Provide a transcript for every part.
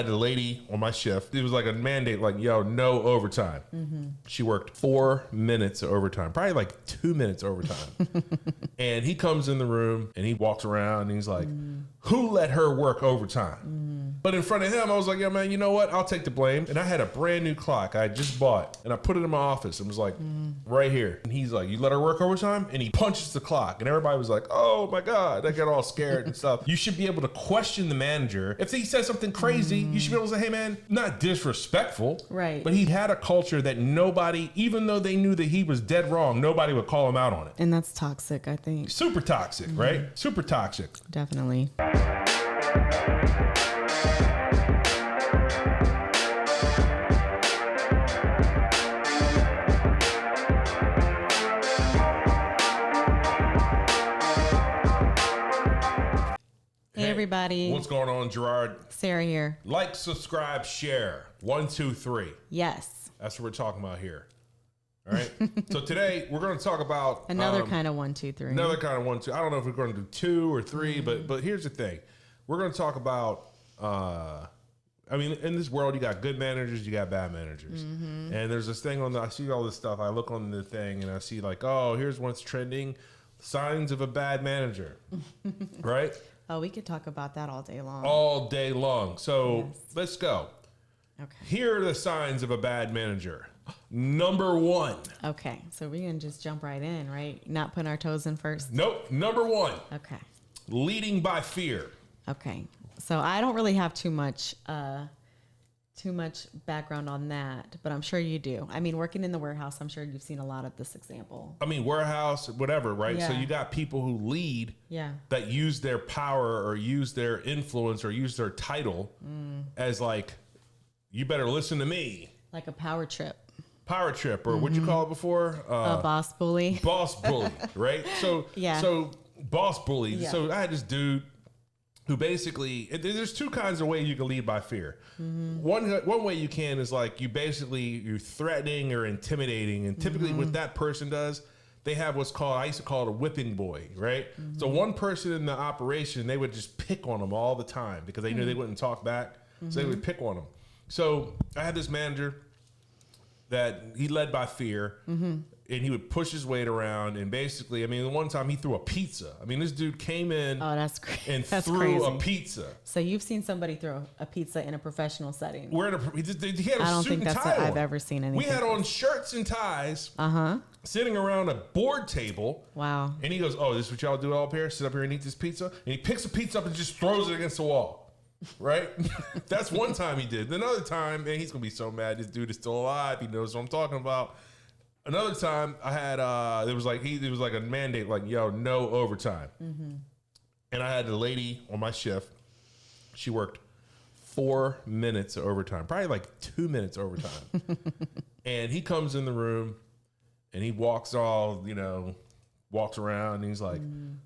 had a lady on my shift. It was like a mandate, like, yo, no overtime. She worked 4 minutes of overtime, probably like 2 minutes overtime. And he comes in the room and he walks around and he's like, who let her work overtime? But in front of him, I was like, yo, man, you know what? I'll take the blame. And I had a brand new clock I just bought and I put it in my office and was like, right here. And he's like, you let her work overtime? And he punches the clock. And everybody was like, oh my God. I got all scared and stuff. You should be able to question the manager. If he says something crazy, you should be able to say, hey man, not disrespectful. Right. But he had a culture that nobody, even though they knew that he was dead wrong, nobody would call him out on it. And that's toxic, I think. Super toxic, right? Super toxic. Definitely. Hey everybody. What's going on, Gerard? Sara here. Like, subscribe, share. 1, 2, 3. Yes. That's what we're talking about here. All right. So today we're going to talk about Another kind of 1, 2, 3. Another kind of 1, 2. I don't know if we're going to do 2 or 3, but here's the thing. We're going to talk about. I mean, in this world, you got good managers, you got bad managers, and there's this thing I see all this stuff. I look on the thing and I see like, oh, here's what's trending: signs of a bad manager, right? Oh, we could talk about that all day long. All day long. So let's go. Okay. Here are the signs of a bad manager. Number 1. Okay. So we're going to just jump right in, right? Not putting our toes in first? Nope. Number 1. Okay. Leading by fear. Okay. So I don't really have too much background on that, but I'm sure you do. I mean, working in the warehouse, I'm sure you've seen a lot of this example. I mean, warehouse, whatever, right? Yeah. So you got people who lead that use their power or use their influence or use their title as like, you better listen to me. Like a power trip. Power trip, or what'd you call it before? A boss bully. Boss bully, right? So, Yeah. Boss bully. Yeah. So I had this dude who basically, there's 2 kinds of ways you can lead by fear. One way you can is like you're threatening or intimidating, and typically what that person does, they have what's called, I used to call it a whipping boy, right? So one person in the operation, they would just pick on them all the time because they knew they wouldn't talk back, so they would pick on them. So I had this manager that he led by fear, and he would push his weight around, and basically, I mean, the one time he threw a pizza. I mean, this dude came in That's and that's threw crazy. a pizza. So you've seen somebody throw a pizza in a professional setting? He had a I don't suit think and that's tie what I've on. ever seen anything. We had on shirts and ties, sitting around a board table. Wow. And he goes, "Oh, this is what y'all do up here? Sit up here and eat this pizza?" And he picks a pizza up and just throws it against the wall. Right? That's one time he did. Another time, man, he's gonna be so mad. This dude is still alive. He knows what I'm talking about. Another time I had there was like a mandate, like, yo, no overtime. And I had a lady on my shift. She worked 4 minutes of overtime, probably like 2 minutes overtime. And he comes in the room and he walks around and he's like,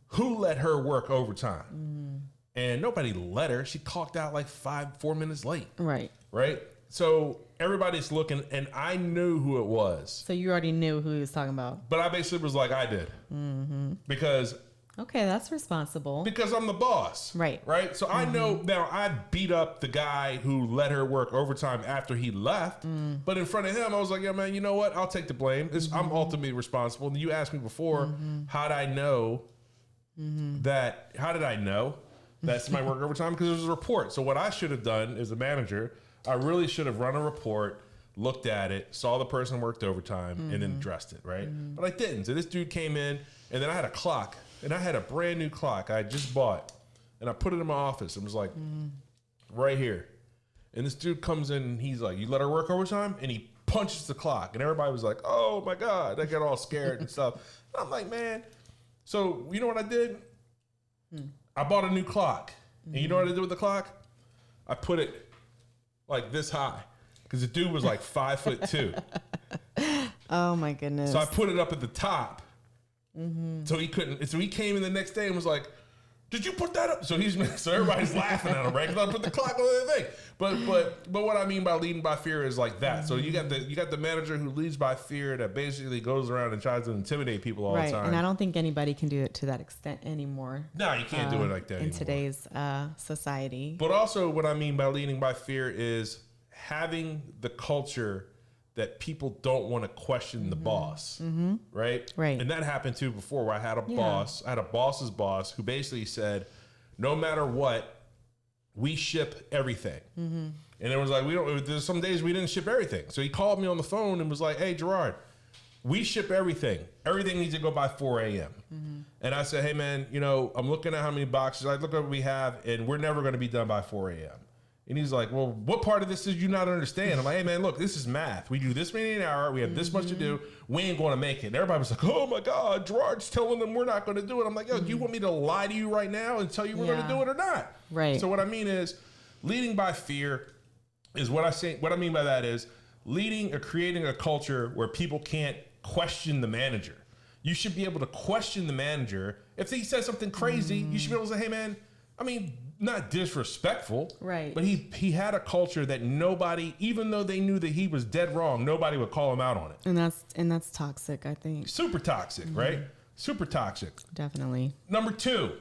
who let her work overtime? And nobody let her. She clocked out like 4 minutes late. Right. Right? So everybody's looking, and I knew who it was. So you already knew who he was talking about. But I basically was like, I did. Because Okay, that's responsible. I'm the boss. Right. Right? So I know now I beat up the guy who let her work overtime after he left. But in front of him, I was like, yeah, man, you know what? I'll take the blame. I'm ultimately responsible. And you asked me before, how did I know that somebody worked overtime? Because there was a report. So what I should have done as a manager, I really should have run a report, looked at it, saw the person worked overtime, and then addressed it, right? But I didn't. So this dude came in, and then I had a clock, and I had a brand new clock I just bought, and I put it in my office and was like, right here. And this dude comes in, and he's like, you let her work overtime? And he punches the clock, and everybody was like, oh my God, I got all scared and stuff. And I'm like, man. So you know what I did? I bought a new clock. And you know what I did with the clock? I put it like this high, because the dude was like 5'2". Oh my goodness. So I put it up at the top, so he couldn't. So he came in the next day and was like, Did you put that up? So everybody's laughing at him, right? Because I put the clock on the thing. But what I mean by leading by fear is like that. So you got the manager who leads by fear that basically goes around and tries to intimidate people all the time. And I don't think anybody can do it to that extent anymore. No, you can't do it like that in today's society. But also, what I mean by leading by fear is having the culture that people don't want to question the boss, right? Right. And that happened too before, where I had a boss. I had a boss's boss who basically said, no matter what, we ship everything. And it was like, there's some days we didn't ship everything. So he called me on the phone and was like, hey, Gerard, we ship everything. Everything needs to go by 4 a.m. And I said, hey man, I'm looking at how many boxes. I look at what we have, and we're never going to be done by 4 a.m. And he's like, well, what part of this did you not understand? I'm like, hey, man, look, this is math. We do this many an hour. We have this much to do. We ain't going to make it. And everybody was like, oh, my God, Gerard's telling them we're not going to do it. I'm like, yo, do you want me to lie to you right now and tell you we're going to do it or not? Right. So what I mean is leading by fear is what I say. What I mean by that is leading or creating a culture where people can't question the manager. You should be able to question the manager. If he says something crazy, you should be able to say, hey, man, not disrespectful, right? But he had a culture that nobody, even though they knew that he was dead wrong, nobody would call him out on it. And that's toxic, I think. Super toxic, right? Super toxic. Definitely. Number 2,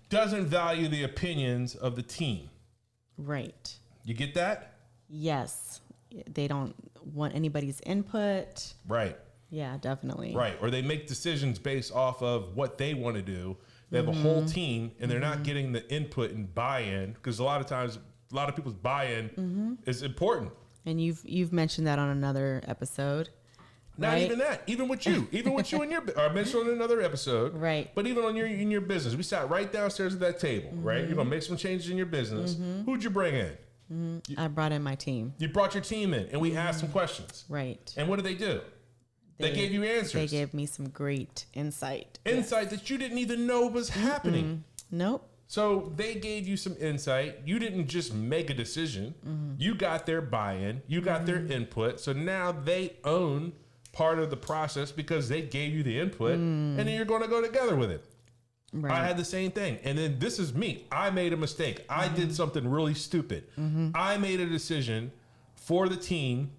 doesn't value the opinions of the team. Right. You get that? Yes. They don't want anybody's input. Right. Yeah, definitely. Right. Or they make decisions based off of what they want to do. They have a whole team, and they're not getting the input and buy-in, because a lot of times, a lot of people's buy-in is important. And you've mentioned that on another episode. Not right? even that. Even with you in your, I mentioned on another episode. Right. But even in your business, we sat right downstairs at that table. Right. You're gonna make some changes in your business. Who'd you bring in? I brought in my team. You brought your team in, and we asked some questions. Right. And what did they do? They gave you answers. They gave me some great insight. Insight that you didn't even know was happening. Nope. So they gave you some insight. You didn't just make a decision. You got their buy-in. You got their input. So now they own part of the process because they gave you the input, and then you're going to go together with it. Right. I had the same thing. And then this is me. I made a mistake. I did something really stupid. I made a decision for the team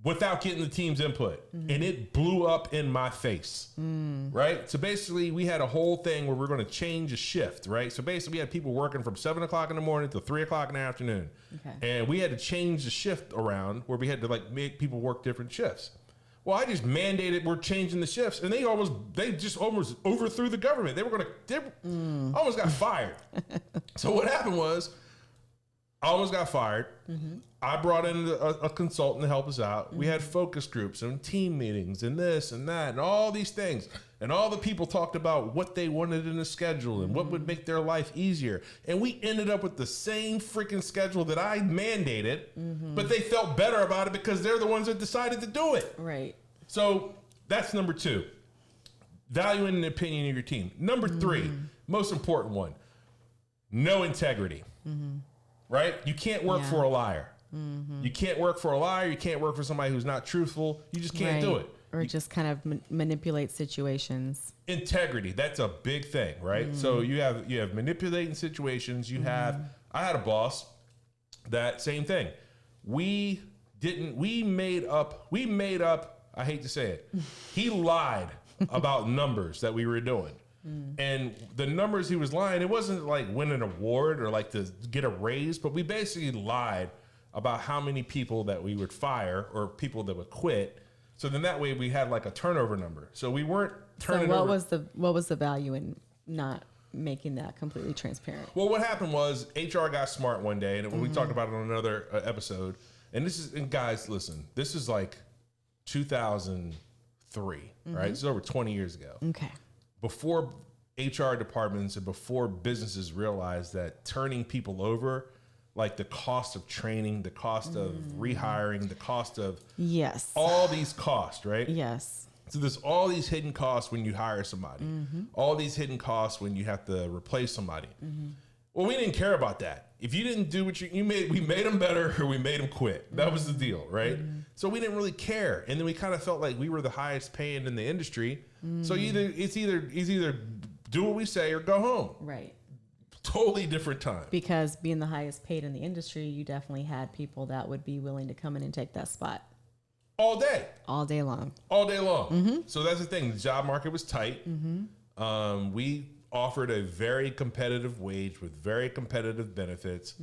without getting the team's input. And it blew up in my face, right? So basically we had a whole thing where we're going to change a shift, right? So basically we had people working from 7 o'clock in the morning to 3 o'clock in the afternoon. Okay. And we had to change the shift around where we had to make people work different shifts. Well, I just mandated we're changing the shifts, and they just almost overthrew the government. They almost got fired. So what happened was, I almost got fired. I brought in a consultant to help us out. We had focus groups and team meetings and this and that and all these things. And all the people talked about what they wanted in the schedule and what would make their life easier. And we ended up with the same freaking schedule that I mandated, but they felt better about it because they're the ones that decided to do it. Right. So that's number 2. Valuing the opinion of your team. Number 3, most important one, no integrity. Right? You can't work for a liar. You can't work for a liar. You can't work for somebody who's not truthful. You just can't do it. Or just kind of manipulate situations. Integrity. That's a big thing, right? So you have manipulating situations. You have, I had a boss that same thing. We made up, I hate to say it. He lied about numbers that we were doing. And the numbers he was lying, it wasn't like win an award or like to get a raise, but we basically lied about how many people that we would fire or people that would quit. So then that way we had like a turnover number. So we weren't turning over. What was the value in not making that completely transparent? Well, what happened was HR got smart one day, and we talked about it on another episode. And guys, listen, this is like 2003, right? This is over 20 years ago. Okay. Before HR departments and before businesses realized that turning people over, like the cost of training, the cost of rehiring, the cost of all these costs, right? Yes. So there's all these hidden costs when you hire somebody, all these hidden costs when you have to replace somebody. Well, we didn't care about that. If you didn't do what we made them better or we made them quit. That was the deal, right? So we didn't really care. And then we kind of felt like we were the highest paying in the industry. So it's either do what we say or go home. Right. Totally different time. Because being the highest paid in the industry, you definitely had people that would be willing to come in and take that spot. All day. All day long. All day long. So that's the thing. The job market was tight. We offered a very competitive wage with very competitive benefits.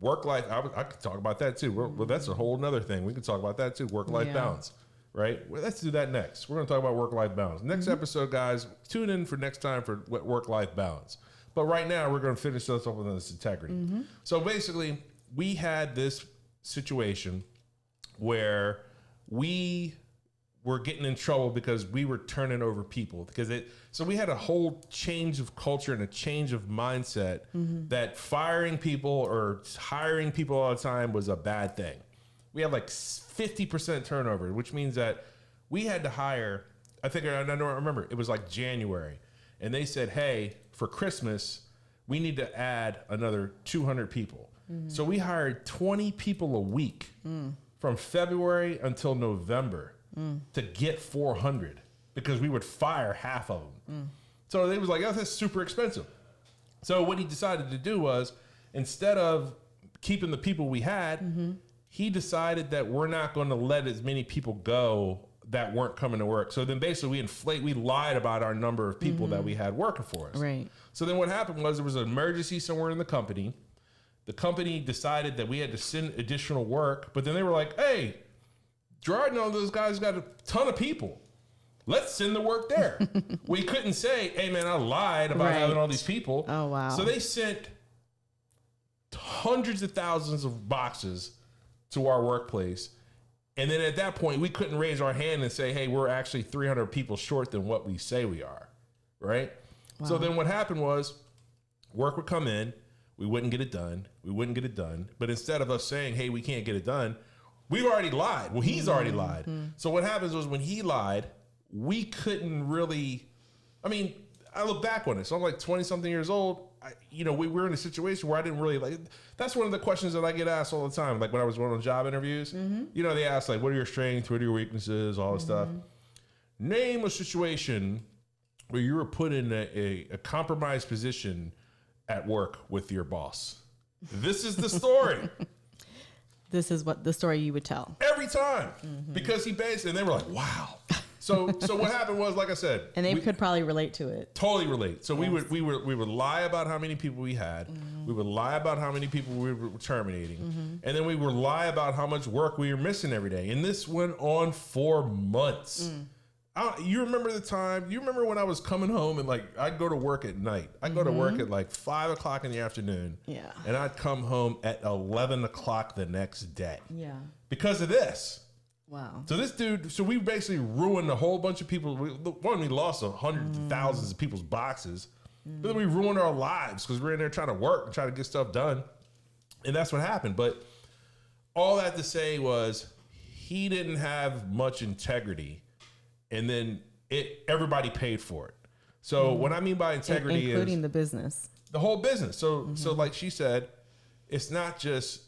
Work-life, I could talk about that too. Well, that's a whole nother thing. We can talk about that too. Work-life balance, right? Well, let's do that next. We're going to talk about work-life balance. Next episode, guys, tune in for next time for work-life balance. But right now, we're going to finish this up with this integrity. So basically, we had this situation where we were getting in trouble because we were turning over people so we had a whole change of culture and a change of mindset that firing people or hiring people all the time was a bad thing. We had like 50% turnover, which means that we had to hire, I don't remember, it was like January. And they said, hey, for Christmas, we need to add another 200 people. So we hired 20 people a week from February until November to get 400 because we would fire half of them. So they was like, oh, that's super expensive. So what he decided to do was, instead of keeping the people we had, he decided that we're not going to let as many people go that weren't coming to work. So then basically we lied about our number of people that we had working for us. Right. So then what happened was there was an emergency somewhere in the company. The company decided that we had to send additional work, but then they were like, hey, Gerard and all those guys got a ton of people. Let's send the work there. We couldn't say, hey man, I lied about having all these people. Oh, wow. So they sent hundreds of thousands of boxes to our workplace. And then at that point, we couldn't raise our hand and say, hey, we're actually 300 people short than what we say we are, right? Wow. So then what happened was work would come in, we wouldn't get it done, But instead of us saying, hey, we can't get it done, we've already lied. Well, he's already lied. So what happens was when he lied, we couldn't really, I look back on it. So I'm like 20 something years old. We were in a situation where I didn't really that's one of the questions that I get asked all the time. Like when I was going on job interviews, they ask like, what are your strengths? What are your weaknesses? All this stuff. Name a situation where you were put in a compromised position at work with your boss. This is the story. This is what the story you would tell every time because he based, and they were like, wow. So what happened was, like I said, and they could probably relate to it. Totally relate. So we would lie about how many people we had. We would lie about how many people we were terminating, and then we would lie about how much work we were missing every day. And this went on for months. You remember the time? You remember when I was coming home and I'd go to work at night. I'd go to work at 5 o'clock in the afternoon. Yeah. And I'd come home at 11 o'clock the next day. Yeah. Because of this. Wow. So this dude, we basically ruined a whole bunch of people. We lost hundreds of thousands of people's boxes. But then we ruined our lives because we're in there trying to work and trying to get stuff done. And that's what happened. But all that to say was he didn't have much integrity. And then everybody paid for it. So what I mean by integrity including is the business, the whole business. So like she said, it's not just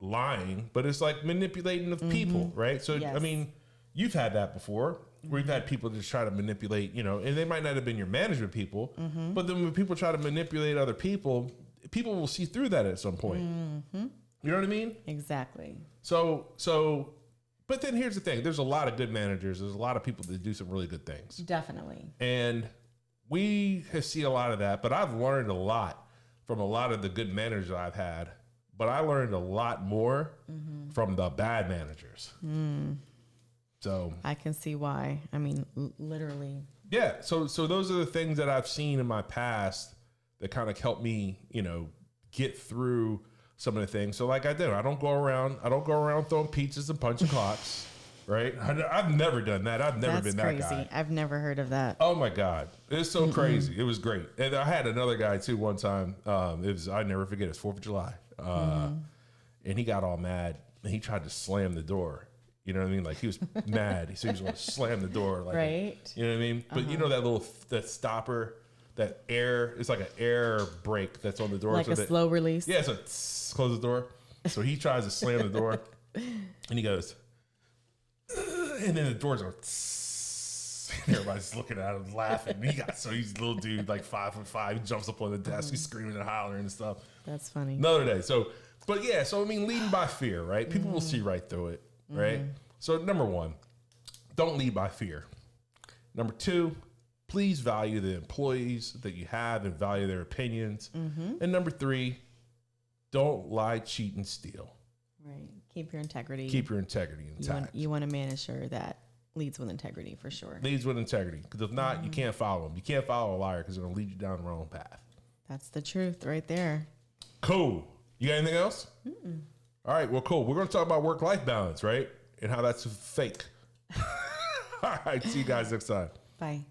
lying, but it's like manipulating of people, right? So yes. You've had that before. Where you've had people just try to manipulate, and they might not have been your management people, but then when people try to manipulate other people will see through that at some point. You know what I mean? Exactly. So. But then here's the thing. There's a lot of good managers. There's a lot of people that do some really good things. Definitely. And we have seen a lot of that, but I've learned a lot from a lot of the good managers I've had, but I learned a lot more from the bad managers. So I can see why. Literally. Yeah. So those are the things that I've seen in my past that kind of helped me, get through some of the things. So like I do, I don't go around throwing pizzas and punching clocks, right? I've never done that. I've never been that crazy. guy. I've never heard of that. Oh my God. It's so crazy. It was great. And I had another guy too one time. I never forget, it's 4th of July. And he got all mad and he tried to slam the door. You know what I mean? Like he was mad. He was going to slam the door. Right. You know what I mean? But that stopper, that air, it's like an air brake that's on the door. Like slow release. Yeah, so close the door. So he tries to slam the door and he goes, and then the doors go, Everybody's looking at him, laughing. He's a little dude, like 5'5". He jumps up on the desk. He's screaming and hollering and stuff. That's funny. Another day. So I mean, leading by fear, right? People will see right through it, right? So number one, don't lead by fear. Number two, please value the employees that you have and value their opinions. And number three, don't lie, cheat, and steal. Right. Keep your integrity. Keep your integrity intact. You want a manager that leads with integrity for sure. Leads with integrity. Because if not, you can't follow them. You can't follow a liar because they're going to lead you down the wrong path. That's the truth right there. Cool. You got anything else? All right. Well, cool. We're going to talk about work-life balance, right? And how that's fake. All right. See you guys next time. Bye.